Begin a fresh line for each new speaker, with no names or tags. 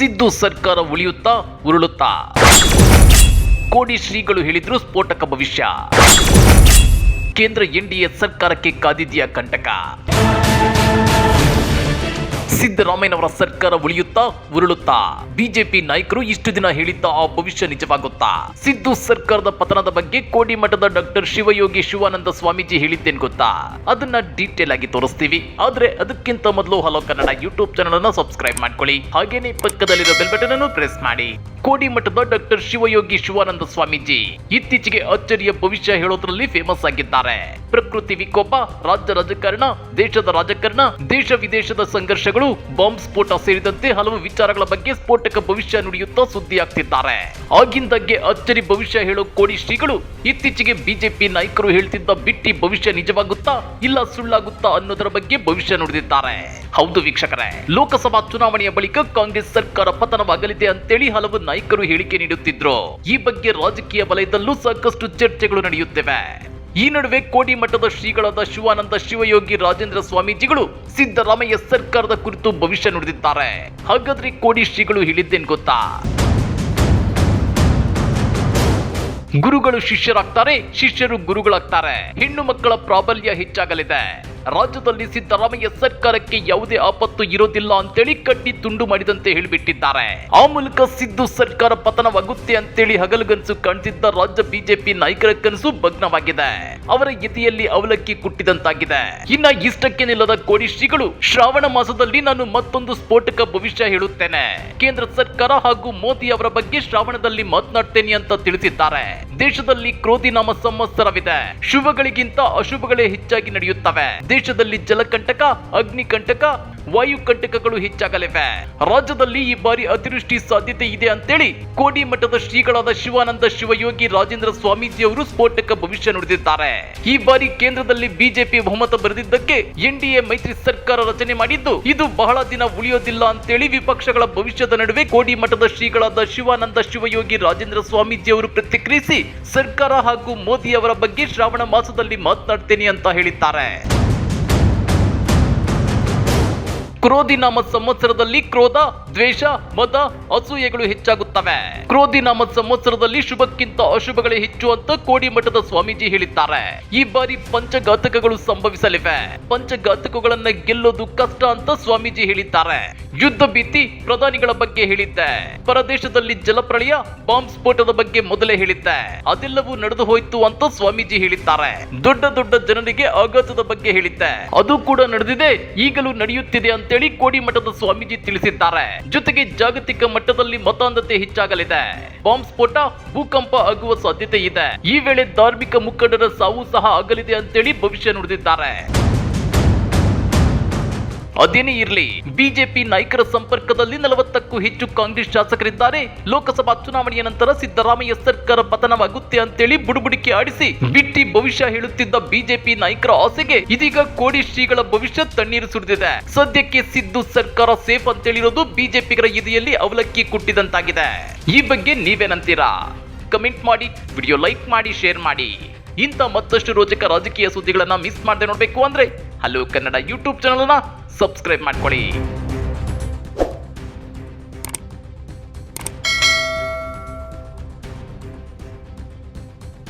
ಸಿದ್ದು ಸರ್ಕಾರ ಉಳಿಯುತ್ತಾ ಉರುಳುತ್ತಾ? ಕೋಡಿ ಶ್ರೀಗಳು ಹೇಳಿದ್ರು ಸ್ಫೋಟಕ ಭವಿಷ್ಯ. ಕೇಂದ್ರ ಎನ್ಡಿಎ ಸರ್ಕಾರಕ್ಕೆ ಕಾದಿದೆಯಾ ಕಂಟಕ? ಸಿದ್ದರಾಮಯ್ಯನವರ ಸರ್ಕಾರ ಉಳಿಯುತ್ತಾ ಉರುಳುತ್ತಾ? ಬಿಜೆಪಿ ನಾಯಕರು ಇಷ್ಟು ದಿನ ಹೇಳಿದ್ದ ಆ ಭವಿಷ್ಯ ನಿಜವಾಗುತ್ತಾ? ಸಿದ್ದು ಸರ್ಕಾರದ ಪತನದ ಬಗ್ಗೆ ಕೋಡಿ ಮಠದ ಡಾಕ್ಟರ್ ಶಿವಯೋಗಿ ಶಿವಾನಂದ ಸ್ವಾಮೀಜಿ ಹೇಳಿದ್ದೇನು ಗೊತ್ತಾ? ಅದನ್ನ ಡೀಟೇಲ್ ಆಗಿ ತೋರಿಸ್ತೀವಿ. ಆದ್ರೆ ಅದಕ್ಕಿಂತ ಮೊದಲು ಹಲೋ ಕನ್ನಡ ಯೂಟ್ಯೂಬ್ ಚಾನಲ್ ಅನ್ನು ಸಬ್ಸ್ಕ್ರೈಬ್ ಮಾಡ್ಕೊಳ್ಳಿ. ಹಾಗೇನೆ ಪಕ್ಕದಲ್ಲಿರೋ ಬೆಲ್ ಬಟನ್ ಅನ್ನು ಪ್ರೆಸ್ ಮಾಡಿ. ಕೋಡಿ ಮಠದ ಡಾಕ್ಟರ್ ಶಿವಯೋಗಿ ಶಿವಾನಂದ ಸ್ವಾಮೀಜಿ ಇತ್ತೀಚೆಗೆ ಅಚ್ಚರಿಯ ಭವಿಷ್ಯ ಹೇಳೋದ್ರಲ್ಲಿ ಫೇಮಸ್ ಆಗಿದ್ದಾರೆ. ಪ್ರಕೃತಿ ವಿಕೋಪ, ರಾಜ್ಯ ರಾಜಕಾರಣ, ದೇಶದ ರಾಜಕಾರಣ, ದೇಶ ವಿದೇಶದ ಸಂಘರ್ಷಗಳು, ಬಾಂಬ್ ಸ್ಫೋಟ ಸೇರಿದಂತೆ ಹಲವು ವಿಚಾರಗಳ ಬಗ್ಗೆ ಸ್ಫೋಟಕ ಭವಿಷ್ಯ ನುಡಿಯುತ್ತಾ ಸುದ್ದಿ ಆಗ್ತಿದ್ದಾರೆ. ಆಗಿಂದಾಗ್ಗೆ ಅಚ್ಚರಿ ಭವಿಷ್ಯ ಹೇಳೋ ಕೋಡಿ ಶ್ರೀಗಳು ಇತ್ತೀಚೆಗೆ ಬಿಜೆಪಿ ನಾಯಕರು ಹೇಳ್ತಿದ್ದ ಬಿಟ್ಟಿ ಭವಿಷ್ಯ ನಿಜವಾಗುತ್ತಾ ಇಲ್ಲ ಸುಳ್ಳಾಗುತ್ತಾ ಅನ್ನೋದರ ಬಗ್ಗೆ ಭವಿಷ್ಯ ನುಡಿದಿದ್ದಾರೆ. ಹೌದು ವೀಕ್ಷಕರೇ, ಲೋಕಸಭಾ ಚುನಾವಣೆಯ ಬಳಿಕ ಕಾಂಗ್ರೆಸ್ ಸರ್ಕಾರ ಪತನವಾಗಲಿದೆ ಅಂತೇಳಿ ಹಲವು ನಾಯಕರು ಹೇಳಿಕೆ ನೀಡುತ್ತಿದ್ರು. ಈ ಬಗ್ಗೆ ರಾಜಕೀಯ ವಲಯದಲ್ಲೂ ಸಾಕಷ್ಟು ಚರ್ಚೆಗಳು ನಡೆಯುತ್ತಿವೆ. ಈ ನಡುವೆ ಕೋಡಿ ಮಠದ ಶ್ರೀಗಳಾದ ಶಿವಾನಂದ ಶಿವಯೋಗಿ ರಾಜೇಂದ್ರ ಸ್ವಾಮೀಜಿಗಳು ಸಿದ್ದರಾಮಯ್ಯ ಸರ್ಕಾರದ ಕುರಿತು ಭವಿಷ್ಯ ನುಡಿದಿದ್ದಾರೆ. ಹಾಗಾದ್ರೆ ಕೋಡಿ ಶ್ರೀಗಳು ಹೇಳಿದ್ದೇನು ಗೊತ್ತಾ? ಗುರುಗಳು ಶಿಷ್ಯರಾಗ್ತಾರೆ, ಶಿಷ್ಯರು ಗುರುಗಳಾಗ್ತಾರೆ. ಹೆಣ್ಣು ಮಕ್ಕಳ ಪ್ರಾಬಲ್ಯ ಹೆಚ್ಚಾಗಲಿದೆ. ರಾಜ್ಯದಲ್ಲಿ ಸಿದ್ದರಾಮಯ್ಯ ಸರ್ಕಾರಕ್ಕೆ ಯಾವುದೇ ಆಪತ್ತು ಇರೋದಿಲ್ಲ ಅಂತೇಳಿ ಕಡ್ಡಿ ತುಂಡು ಮಾಡಿದಂತೆ ಹೇಳಿಬಿಟ್ಟಿದ್ದಾರೆ. ಆ ಮೂಲಕ ಸಿದ್ದು ಸರ್ಕಾರ ಪತನವಾಗುತ್ತೆ ಅಂತೇಳಿ ಹಗಲುಗನಸು ಕಾಣ್ತಿದ್ದ ರಾಜ್ಯ ಬಿಜೆಪಿ ನಾಯಕರ ಕನಸು ಭಗ್ನವಾಗಿದೆ. ಅವರ ಎದೆಯಲ್ಲಿ ಅವಲಕ್ಕಿ ಕುಟ್ಟಿದಂತಾಗಿದೆ. ಇನ್ನ ಇಷ್ಟಕ್ಕೆ ನಿಲ್ಲದ ಕೋಡಿ ಶ್ರೀಗಳು ಶ್ರಾವಣ ಮಾಸದಲ್ಲಿ ನಾನು ಮತ್ತೊಂದು ಸ್ಫೋಟಕ ಭವಿಷ್ಯ ಹೇಳುತ್ತೇನೆ. ಕೇಂದ್ರ ಸರ್ಕಾರ ಹಾಗೂ ಮೋದಿ ಅವರ ಬಗ್ಗೆ ಶ್ರಾವಣದಲ್ಲಿ ಮಾತನಾಡ್ತೇನೆ ಅಂತ ತಿಳಿಸಿದ್ದಾರೆ. ದೇಶದಲ್ಲಿ ಕ್ರೋಧಿ ನಾಮ ಸಂವತ್ಸರವಿದೆ. ಶುಭಗಳಿಗಿಂತ ಅಶುಭಗಳೇ ಹೆಚ್ಚಾಗಿ ನಡೆಯುತ್ತವೆ. ದೇಶದಲ್ಲಿ ಜಲಕಂಟಕ, ಅಗ್ನಿಕಂಟಕ, ವಾಯು ಕಂಟಕಗಳು ಹೆಚ್ಚಾಗಲಿವೆ. ರಾಜ್ಯದಲ್ಲಿ ಈ ಬಾರಿ ಅತಿವೃಷ್ಟಿ ಸಾಧ್ಯತೆ ಇದೆ ಅಂತೇಳಿ ಕೋಡಿ ಮಠದ ಶ್ರೀಗಳಾದ ಶಿವಾನಂದ ಶಿವಯೋಗಿ ರಾಜೇಂದ್ರ ಸ್ವಾಮೀಜಿ ಅವರು ಸ್ಫೋಟಕ ಭವಿಷ್ಯ ನುಡಿದಿದ್ದಾರೆ. ಈ ಬಾರಿ ಕೇಂದ್ರದಲ್ಲಿ ಬಿಜೆಪಿ ಬಹುಮತ ಬರೆದಿದ್ದಕ್ಕೆ ಎನ್ಡಿಎ ಮೈತ್ರಿ ಸರ್ಕಾರ ರಚನೆ ಮಾಡಿದ್ದು ಇದು ಬಹಳ ದಿನ ಉಳಿಯೋದಿಲ್ಲ ಅಂತೇಳಿ ವಿಪಕ್ಷಗಳ ಭವಿಷ್ಯದ ನಡುವೆ ಕೋಡಿ ಮಠದ ಶ್ರೀಗಳಾದ ಶಿವಾನಂದ ಶಿವಯೋಗಿ ರಾಜೇಂದ್ರ ಸ್ವಾಮೀಜಿ ಅವರು ಪ್ರತಿಕ್ರಿಯಿಸಿ ಸರ್ಕಾರ ಹಾಗೂ ಮೋದಿ ಅವರ ಬಗ್ಗೆ ಶ್ರಾವಣ ಮಾಸದಲ್ಲಿ ಮಾತನಾಡ್ತೇನೆ ಅಂತ ಹೇಳಿದ್ದಾರೆ. ಕ್ರೋಧಿ ನಾಮ ಸಂವತ್ಸರದಲ್ಲಿ ಕ್ರೋಧ, ದ್ವೇಷ, ಮದ, ಅಸೂಯೆಗಳು ಹೆಚ್ಚಾಗುತ್ತವೆ. ಕ್ರೋಧಿ ನಾಮ ಸಂವತ್ಸರದಲ್ಲಿ ಶುಭಕ್ಕಿಂತ ಅಶುಭಗಳೇ ಹೆಚ್ಚು ಅಂತ ಕೋಡಿ ಮಠದ ಸ್ವಾಮೀಜಿ ಹೇಳಿದ್ದಾರೆ. ಈ ಬಾರಿ ಪಂಚಘಾತಕಗಳು ಸಂಭವಿಸಲಿವೆ. ಪಂಚಘಾತಕಗಳನ್ನ ಗೆಲ್ಲೋದು ಕಷ್ಟ ಅಂತ ಸ್ವಾಮೀಜಿ ಹೇಳಿದ್ದಾರೆ. ಯುದ್ಧ ಭೀತಿ, ಪ್ರಧಾನಿಗಳ ಬಗ್ಗೆ ಹೇಳಿದ್ದೆ. ಪರದೇಶದಲ್ಲಿ ಜಲಪ್ರಳಯ, ಬಾಂಬ್ ಸ್ಫೋಟದ ಬಗ್ಗೆ ಮೊದಲೇ ಹೇಳಿದ್ದೆ. ಅದೆಲ್ಲವೂ ನಡೆದು ಹೋಯ್ತು ಅಂತ ಸ್ವಾಮೀಜಿ ಹೇಳಿದ್ದಾರೆ. ದೊಡ್ಡ ದೊಡ್ಡ ಜನರಿಗೆ ಆಘಾತದ ಬಗ್ಗೆ ಹೇಳಿದ್ದೆ. ಅದು ಕೂಡ ನಡೆದಿದೆ, ಈಗಲೂ ನಡೆಯುತ್ತಿದೆ ಅಂತೇಳಿ ಕೋಡಿ ಮಠದ ಸ್ವಾಮೀಜಿ ತಿಳಿಸಿದ್ದಾರೆ. ಜೊತೆಗೆ ಜಾಗತಿಕ ಮಟ್ಟದಲ್ಲಿ ಮತಾಂಧತೆ ಹೆಚ್ಚಾಗಲಿದೆ. ಬಾಂಬ್ ಸ್ಫೋಟ, ಭೂಕಂಪ ಆಗುವ ಸಾಧ್ಯತೆ ಇದೆ. ಈ ವೇಳೆ ಧಾರ್ಮಿಕ ಮುಖಂಡರ ಸಾವು ಸಹ ಆಗಲಿದೆ ಅಂತೇಳಿ ಭವಿಷ್ಯ ನುಡಿದಿದ್ದಾರೆ. ಅದೇನೇ ಇರಲಿ, ಬಿಜೆಪಿ ನಾಯಕರ ಸಂಪರ್ಕದಲ್ಲಿ 40ಕ್ಕೂ ಹೆಚ್ಚು ಕಾಂಗ್ರೆಸ್ ಶಾಸಕರಿದ್ದಾರೆ. ಲೋಕಸಭಾ ಚುನಾವಣೆಯ ನಂತರ ಸಿದ್ದರಾಮಯ್ಯ ಸರ್ಕಾರ ಪತನವಾಗುತ್ತೆ ಅಂತೇಳಿ ಬುಡುಬುಡಿಕೆ ಆಡಿಸಿ ಬಿಟ್ಟಿ ಭವಿಷ್ಯ ಹೇಳುತ್ತಿದ್ದ ಬಿಜೆಪಿ ನಾಯಕರ ಆಸೆಗೆ ಇದೀಗ ಕೋಡಿ ಶ್ರೀಗಳ ಭವಿಷ್ಯ ತಣ್ಣೀರು ಸುರಿದಿದೆ. ಸದ್ಯಕ್ಕೆ ಸಿದ್ದು ಸರ್ಕಾರ ಸೇಫ್ ಅಂತೇಳಿರೋದು ಬಿಜೆಪಿಗರ ಎದೆಯಲ್ಲಿ ಅವಲಕ್ಕಿ ಕುಟ್ಟಿದಂತಾಗಿದೆ. ಈ ಬಗ್ಗೆ ನೀವೇನಂತೀರಾ? ಕಮೆಂಟ್ ಮಾಡಿ, ವಿಡಿಯೋ ಲೈಕ್ ಮಾಡಿ, ಶೇರ್ ಮಾಡಿ. ಇಂಥ ಮತ್ತಷ್ಟು ರೋಚಕ ರಾಜಕೀಯ ಸುದ್ದಿಗಳನ್ನ ಮಿಸ್ ಮಾಡದೆ ನೋಡ್ಬೇಕು ಅಂದ್ರೆ ಹಲೋ ಕನ್ನಡ ಯೂಟ್ಯೂಬ್ ಚಾನಲ್ ಅನ್ನ ಸಬ್ಸ್ಕ್ರೈಬ್ ಮಾಡ್ಕೊಳ್ಳಿ.